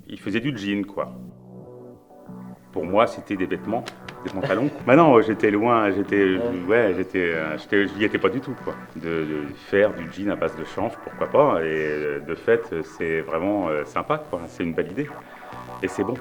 il faisait du jean, quoi. Pour moi, c'était des vêtements, des pantalons. Maintenant, j'étais loin, j'y étais pas du tout, quoi. De faire du jean à base de chanvre, pourquoi pas. Et de fait, c'est vraiment sympa, quoi. C'est une belle idée. Et c'est bon.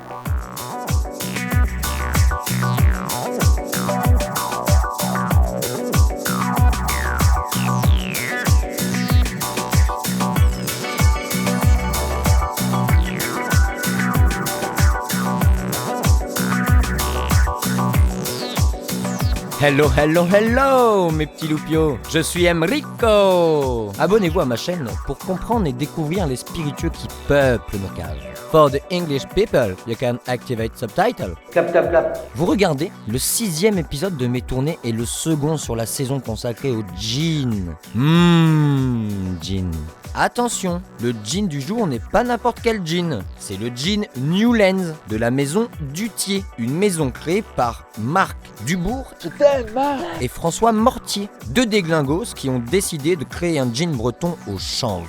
Hello, hello, hello, mes petits loupiaux. Je suis Enrico. Abonnez-vous à ma chaîne pour comprendre et découvrir les spiritueux qui peuplent nos caves. For the English people, you can activate subtitles. Clap, clap, clap. Vous regardez le 6e épisode de mes tournées et le second sur la saison consacrée au gin. Gin. Attention, le gin du jour n'est pas n'importe quel gin. C'est le gin Newlands de la maison Duthier. Une maison créée par Marc Dubourg et François Mortier. Deux déglingos qui ont décidé de créer un gin breton au chanvre.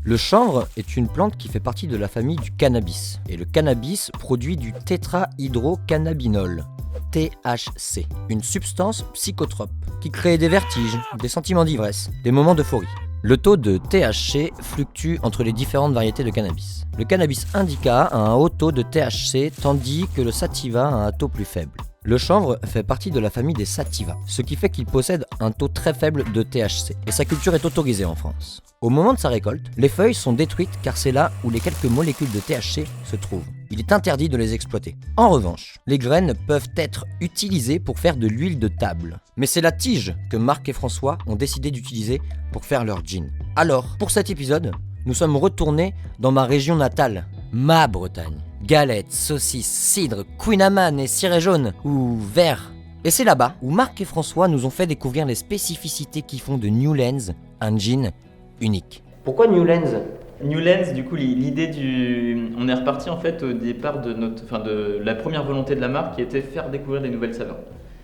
Le chanvre est une plante qui fait partie de la famille du cannabis. Et le cannabis produit du tétrahydrocannabinol, THC, une substance psychotrope qui crée des vertiges, des sentiments d'ivresse, des moments d'euphorie. Le taux de THC fluctue entre les différentes variétés de cannabis. Le cannabis indica a un haut taux de THC tandis que le sativa a un taux plus faible. Le chanvre fait partie de la famille des sativas, ce qui fait qu'il possède un taux très faible de THC, et sa culture est autorisée en France. Au moment de sa récolte, les feuilles sont détruites car c'est là où les quelques molécules de THC se trouvent. Il est interdit de les exploiter. En revanche, les graines peuvent être utilisées pour faire de l'huile de table. Mais c'est la tige que Marc et François ont décidé d'utiliser pour faire leur gin. Alors, pour cet épisode, nous sommes retournés dans ma région natale, ma Bretagne. Galettes, saucisses, cidre, Queen Amman et ciré jaune, ou vert. Et c'est là-bas où Marc et François nous ont fait découvrir les spécificités qui font de Newlands un gin unique. Pourquoi Newlands ? Newlands, du coup, l'idée du... On est reparti en fait au départ de la première volonté de la marque qui était faire découvrir des nouvelles saveurs.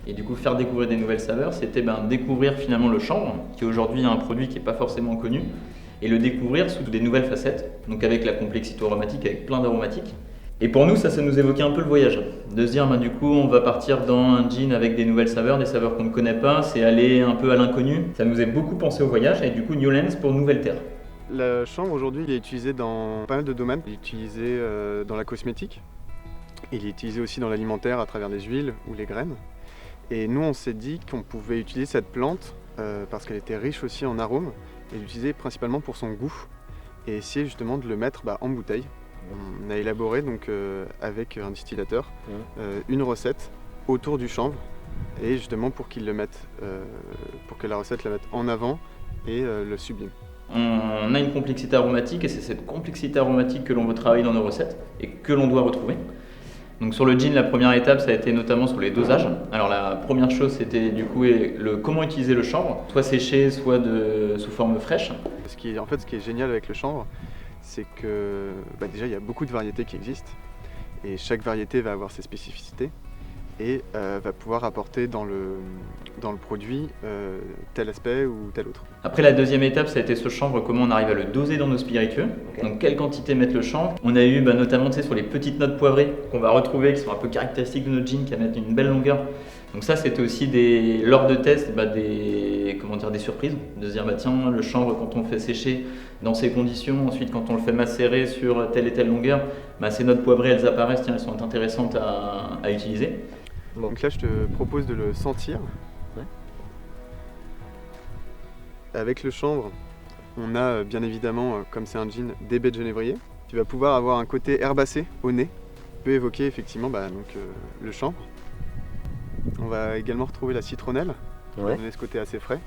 Et du coup, faire découvrir des nouvelles saveurs, c'était découvrir finalement le chanvre, qui aujourd'hui est un produit qui n'est pas forcément connu, et le découvrir sous des nouvelles facettes, donc avec la complexité aromatique, avec plein d'aromatiques. Et pour nous, ça nous évoquait un peu le voyage, de se dire du coup on va partir dans un gin avec des nouvelles saveurs, des saveurs qu'on ne connaît pas, c'est aller un peu à l'inconnu. Ça nous a beaucoup pensé au voyage et du coup Newlands pour nouvelle terre. Le chanvre aujourd'hui il est utilisé dans pas mal de domaines, il est utilisé dans la cosmétique, il est utilisé aussi dans l'alimentaire à travers les huiles ou les graines. Et nous on s'est dit qu'on pouvait utiliser cette plante parce qu'elle était riche aussi en arômes et l'utiliser principalement pour son goût et essayer justement de le mettre en bouteille. On a élaboré donc avec un distillateur une recette autour du chanvre et justement pour qu'il le mette, pour que la recette la mette en avant et le sublime. On a une complexité aromatique et c'est cette complexité aromatique que l'on veut travailler dans nos recettes et que l'on doit retrouver. Donc sur le gin, la première étape, ça a été notamment sur les dosages. Alors la première chose, c'était du coup comment utiliser le chanvre, soit séché, soit sous forme fraîche. Ce qui est génial avec le chanvre, c'est que déjà il y a beaucoup de variétés qui existent et chaque variété va avoir ses spécificités et va pouvoir apporter dans le produit tel aspect ou tel autre. Après la deuxième étape, ça a été ce chanvre, comment on arrive à le doser dans nos spiritueux. Okay. Donc quelle quantité mettre le chanvre. On a eu notamment sur les petites notes poivrées qu'on va retrouver, qui sont un peu caractéristiques de notre gin, qui mettent une belle longueur. Donc ça c'était aussi lors de test des surprises, de se dire tiens le chanvre quand on le fait sécher dans ces conditions, ensuite quand on le fait macérer sur telle et telle longueur, ces notes poivrées elles apparaissent, elles sont intéressantes à utiliser. Donc là je te propose de le sentir. Ouais. Avec le chanvre, on a bien évidemment, comme c'est un gin, des baies de genévrier. Tu vas pouvoir avoir un côté herbacé au nez, qui peut évoquer effectivement le chanvre. On va également retrouver la citronnelle, qui va donner ce côté assez frais,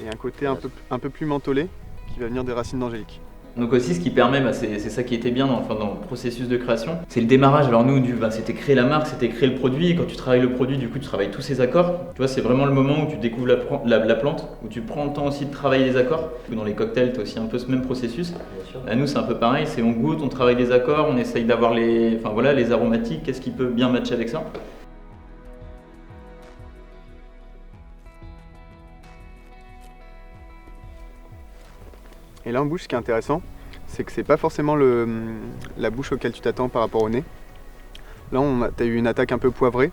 et un côté un peu plus mentholé, qui va venir des racines d'angélique. Donc aussi ce qui permet, c'est ça qui était bien dans le processus de création, c'est le démarrage. Alors nous, c'était créer la marque, c'était créer le produit, et quand tu travailles le produit, du coup tu travailles tous ces accords. Tu vois, c'est vraiment le moment où tu découvres la plante, où tu prends le temps aussi de travailler les accords. Dans les cocktails, tu as aussi un peu ce même processus. Nous c'est un peu pareil, on goûte, on travaille les accords, on essaye d'avoir les aromatiques, qu'est-ce qui peut bien matcher avec ça. Et là en bouche, ce qui est intéressant, c'est que c'est pas forcément la bouche auquel tu t'attends par rapport au nez. Là, t'as eu une attaque un peu poivrée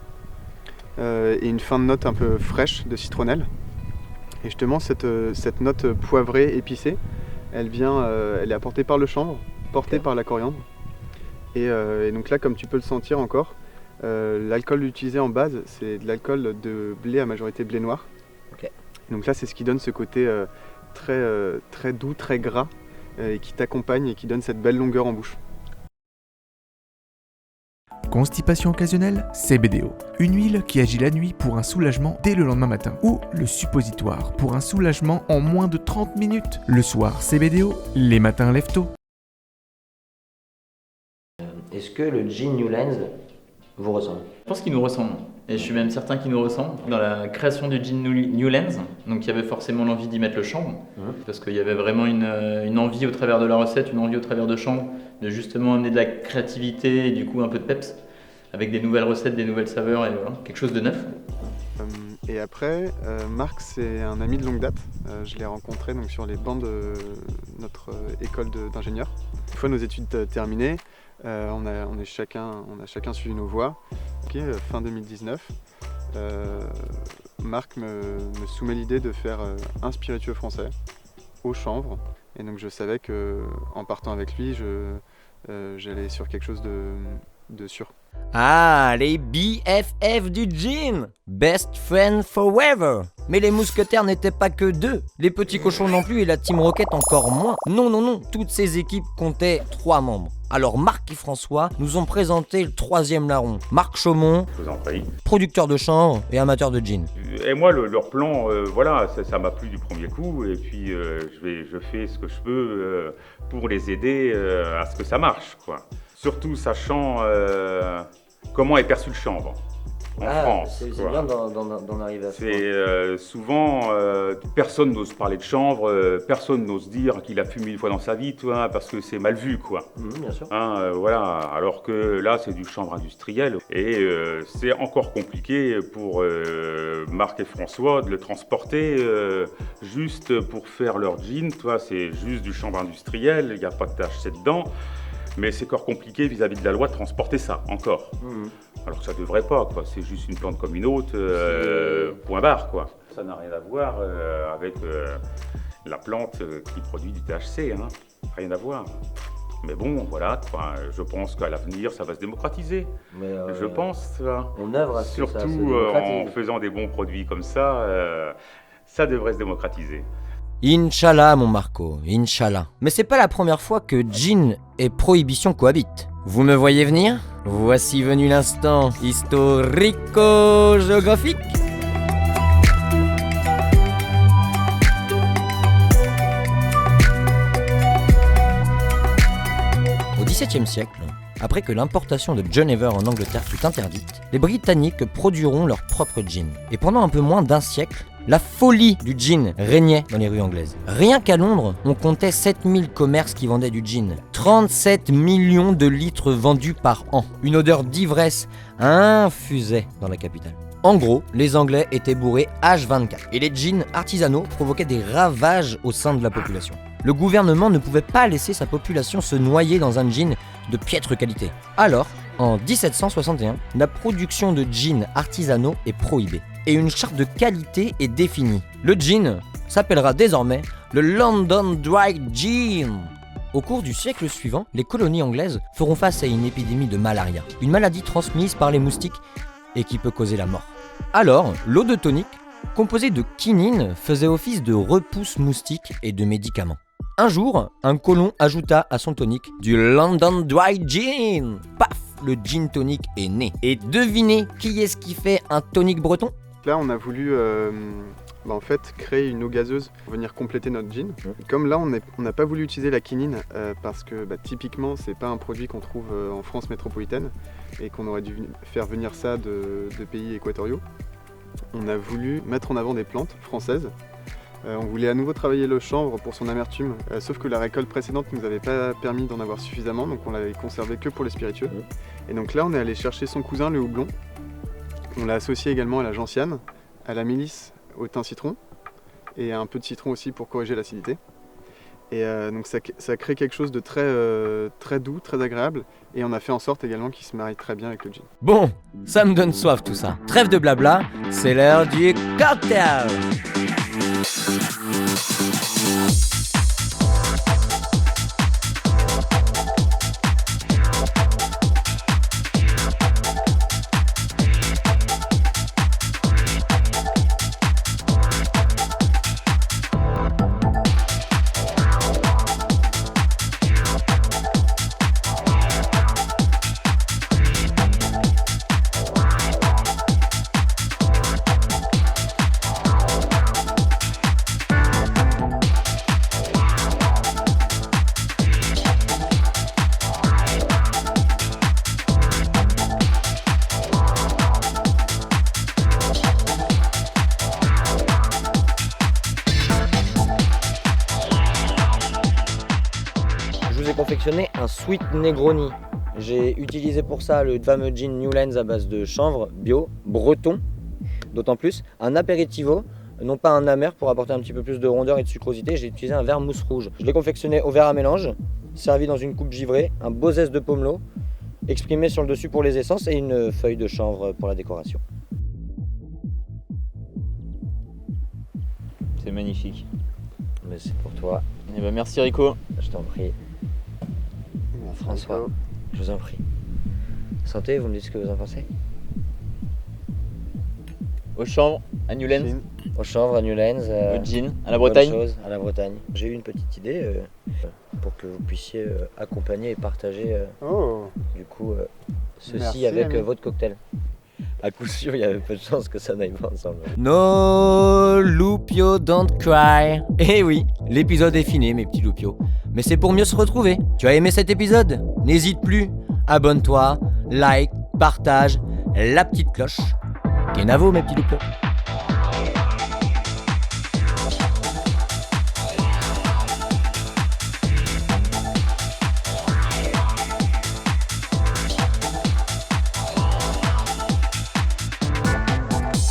et une fin de note un peu fraîche de citronnelle. Et justement, cette note poivrée, épicée, elle est apportée par le chanvre, portée par la coriandre. Et donc là, comme tu peux le sentir encore, l'alcool utilisé en base, c'est de l'alcool de blé à majorité blé noir. Ok. Donc là, c'est ce qui donne ce côté très doux, très gras, et qui t'accompagne et qui donne cette belle longueur en bouche. Constipation occasionnelle, CBDO. Une huile qui agit la nuit pour un soulagement dès le lendemain matin. Ou le suppositoire pour un soulagement en moins de 30 minutes. Le soir, CBDO, les matins lève tôt. Est-ce que le gin Newlands vous ressemble? Je pense qu'il nous ressemble, et je suis même certain qu'il nous ressemble. Dans la création du gin Newlands, donc il y avait forcément l'envie d'y mettre le chanvre, parce qu'il y avait vraiment une envie au travers de la recette, une envie au travers de chanvre, de justement amener de la créativité et du coup un peu de peps, avec des nouvelles recettes, des nouvelles saveurs, et voilà, quelque chose de neuf. Et après, Marc, c'est un ami de longue date. Je l'ai rencontré donc, sur les bancs de notre école d'ingénieurs. Une fois nos études terminées, on a chacun suivi nos voies. Fin 2019, Marc me soumet l'idée de faire un spiritueux français au chanvre. Et donc je savais qu'en partant avec lui, j'allais sur quelque chose de sûr. Ah, les BFF du gin! Best friend forever! Mais les mousquetaires n'étaient pas que deux, les petits cochons non plus et la Team Rocket encore moins. Non, toutes ces équipes comptaient 3 membres. Alors Marc et François nous ont présenté le 3e larron, Marc Chaumont, Je vous en prie. producteur de chanvre et amateur de gin. Et moi, leur plan, voilà, ça m'a plu du premier coup. Et puis, je fais ce que je peux pour les aider à ce que ça marche, quoi. Surtout sachant comment est perçu le chanvre en France. C'est quoi. bien d'en arriver à ça. C'est souvent, personne n'ose parler de chanvre, personne n'ose dire qu'il a fumé une fois dans sa vie, toi, parce que c'est mal vu, quoi. Bien sûr. Voilà. Alors que là, c'est du chanvre industriel et c'est encore compliqué pour Marc et François de le transporter juste pour faire leur gin. Toi, c'est juste du chanvre industriel, il n'y a pas de THC dedans. Mais c'est encore compliqué vis-à-vis de la loi de transporter ça, encore. Alors que ça devrait pas, quoi. C'est juste une plante comme une autre, point barre, quoi. Ça n'a rien à voir avec la plante qui produit du THC, hein. Rien à voir. Mais bon, voilà, quoi. Je pense qu'à l'avenir, ça va se démocratiser. Je pense, ça. On œuvre à ce que ça se Surtout démocratise. en faisant des bons produits comme ça devrait se démocratiser. Inch'Allah, mon Marco, Inch'Allah. Mais c'est pas la première fois que gin et prohibition cohabitent. Vous me voyez venir? Voici venu l'instant historico-géographique. Au XVIIe siècle, après que l'importation de John Ever en Angleterre fut interdite, les Britanniques produiront leur propre gin. Et pendant un peu moins d'1 siècle, la folie du gin régnait dans les rues anglaises. Rien qu'à Londres, on comptait 7000 commerces qui vendaient du gin. 37 millions de litres vendus par an. Une odeur d'ivresse infusait dans la capitale. En gros, les Anglais étaient bourrés H24. Et les gins artisanaux provoquaient des ravages au sein de la population. Le gouvernement ne pouvait pas laisser sa population se noyer dans un gin de piètre qualité. Alors, en 1761, la production de gin artisanaux est prohibée. Et une charte de qualité est définie. Le gin s'appellera désormais le London Dry Gin. Au cours du siècle suivant, les colonies anglaises feront face à une épidémie de malaria, une maladie transmise par les moustiques et qui peut causer la mort. Alors, l'eau de tonique, composée de quinine, faisait office de repousse moustique et de médicament. Un jour, un colon ajouta à son tonique du London Dry Gin. Paf, le gin tonic est né. Et devinez qui est-ce qui fait un tonic breton? Là, on a voulu en fait, créer une eau gazeuse pour venir compléter notre gin. Comme là, on n'a pas voulu utiliser la quinine parce que typiquement, c'est pas un produit qu'on trouve en France métropolitaine et qu'on aurait dû faire venir ça de pays équatoriaux. On a voulu mettre en avant des plantes françaises. On voulait à nouveau travailler le chanvre pour son amertume, sauf que la récolte précédente ne nous avait pas permis d'en avoir suffisamment, donc on l'avait conservé que pour les spiritueux. Et donc là, on est allé chercher son cousin, le houblon. On l'a associé également à la gentiane, à la mélisse, au thym citron, et à un peu de citron aussi pour corriger l'acidité. Et donc ça crée quelque chose de très doux, très agréable. Et on a fait en sorte également qu'il se marie très bien avec le gin. Bon, ça me donne soif tout ça. Trêve de blabla, c'est l'heure du cocktail. Je vous ai confectionné un Sweet Negroni. J'ai utilisé pour ça le fameux gin Newlands à base de chanvre bio, breton, d'autant plus. Un apéritivo, non pas un amer pour apporter un petit peu plus de rondeur et de sucrosité. J'ai utilisé un verre mousse rouge. Je l'ai confectionné au verre à mélange, servi dans une coupe givrée, un beau zeste de pomelo, exprimé sur le dessus pour les essences et une feuille de chanvre pour la décoration. C'est magnifique. Mais c'est pour toi, Eh ben, merci Rico. je t'en prie. Merci, François, Rico. je vous en prie. Santé, vous me dites ce que vous en pensez? Au chanvre, à Newlands, Gin. Au chanvre, à Newlands, au gin, à la bonne Bretagne. chose, à la Bretagne. J'ai eu une petite idée pour que vous puissiez accompagner et partager Oh, du coup ceci Merci, avec ami. votre cocktail. À coup sûr, il y avait peu de chances que ça n'aille pas ensemble. No, Loupio, don't cry. Eh oui, l'épisode est fini, mes petits Loupios. Mais c'est pour mieux se retrouver. Tu as aimé cet épisode? N'hésite plus, abonne-toi, like, partage, la petite cloche. Kenavo, mes petits Loupios.